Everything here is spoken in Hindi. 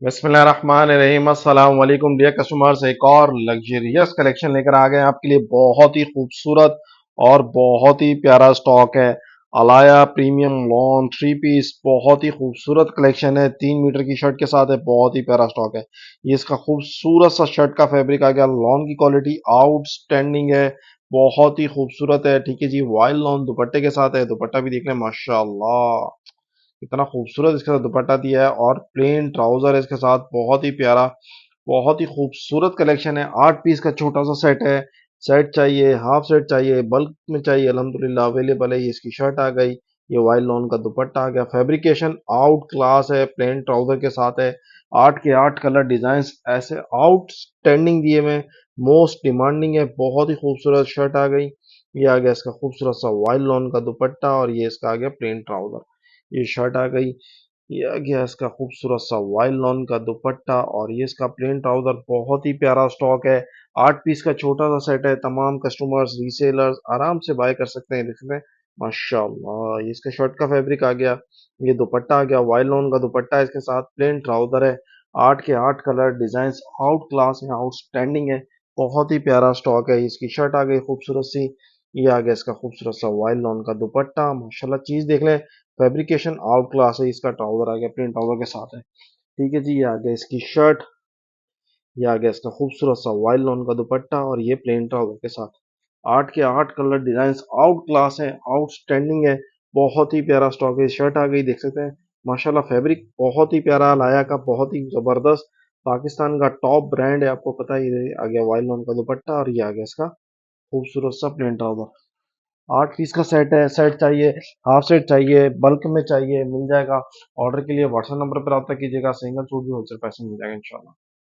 बिस्मिल्लाहिर्रहमानिर्रहीम अस्सलाम वालेकुम डियर कस्टमर्स। एक और लग्जरियस कलेक्शन लेकर आ गए हैं आपके लिए। बहुत ही खूबसूरत और बहुत ही प्यारा स्टॉक है। Alaya premium lawn three piece बहुत ही खूबसूरत कलेक्शन है। 3 मीटर की शर्ट के साथ है। बहुत ही प्यारा स्टॉक है। ये इसका खूबसूरत सा शर्ट का फैब्रिक आ गया। लॉन की क्वालिटी आउटस्टैंडिंग है। बहुत ही खूबसूरत है। ठीक है जी, वाइल्ड लॉन दुपट्टे के साथ है। दुपट्टा भी देख लें, माशाल्लाह इतना खूबसूरत इसके साथ दुपट्टा दिया है और प्लेन ट्राउजर है इसके साथ। बहुत ही प्यारा, बहुत ही खूबसूरत कलेक्शन है। 8 पीस का छोटा सा सेट है। सेट चाहिए, हाफ सेट चाहिए, बल्क में चाहिए, अल्हम्दुलिल्लाह अवेलेबल है। ये इसकी शर्ट आ गई, ये वाइल्ड लॉन का दुपट्टा आ गया। फैब्रिकेशन आउट क्लास है, प्लेन ट्राउजर के साथ है। 8 के 8 कलर डिजाइन ऐसे आउटस्टैंडिंग दिए हुए, मोस्ट डिमांडिंग है। बहुत ही खूबसूरत शर्ट आ गई। ये आ गया इसका खूबसूरत सा वाइल्ड लॉन का दुपट्टा और ये इसका आ गया प्लेन ट्राउजर। ये शर्ट आ गई। ये आ गया इसका खूबसूरत सा वाइल्ड लॉन का दुपट्टा और ये इसका प्लेन ट्राउजर। बहुत ही प्यारा स्टॉक है। 8 पीस का छोटा सा सेट है। तमाम कस्टमर्स रीसेलर्स आराम से बाय कर सकते हैं। देख सकते हैं, माशाल्लाह ये इसका शर्ट का फैब्रिक आ गया। ये दुपट्टा आ गया, वाइल्ड लॉन का दुपट्टा है इसके साथ, प्लेन ट्राउजर है। 8 के 8 कलर डिजाइन आउट क्लास है, आउटस्टैंडिंग है। बहुत ही प्यारा स्टॉक है। इसकी शर्ट आ गई खूबसूरत सी। ये आ गया इसका खूबसूरत सा वाइल्ड लॉन का दुपट्टा। माशाल्लाह चीज देख लें, फैब्रिकेशन आउट क्लास है। इसका ट्राउजर आ गया, प्रिंट ट्राउजर के साथ है। ठीक है जी, ये आ गया इसकी शर्ट। ये आ गया इसका खूबसूरत सा वाइल्ड लॉन का दुपट्टा और ये प्लेन ट्राउजर के साथ। 8 के 8 कलर डिजाइन आउट क्लास है, आउटस्टैंडिंग है। बहुत ही प्यारा स्टॉक है। शर्ट आ गई, देख सकते हैं माशाल्लाह फैब्रिक बहुत ही प्यारा लाया का, बहुत ही जबरदस्त। पाकिस्तान का टॉप ब्रांड है, आपको पता ही है। आ गया वाइल्ड लॉन का दुपट्टा और ये आ गया इसका खूबसूरत सा प्लेन ट्राउजर। 8 पीस का सेट है। सेट चाहिए, हाफ सेट चाहिए, बल्क में चाहिए, मिल जाएगा। ऑर्डर के लिए व्हाट्सएप नंबर पर रब्ता कीजिएगा। सिंगल सूट भी होलसेल पैसे मिल जाएगा इंशाल्लाह।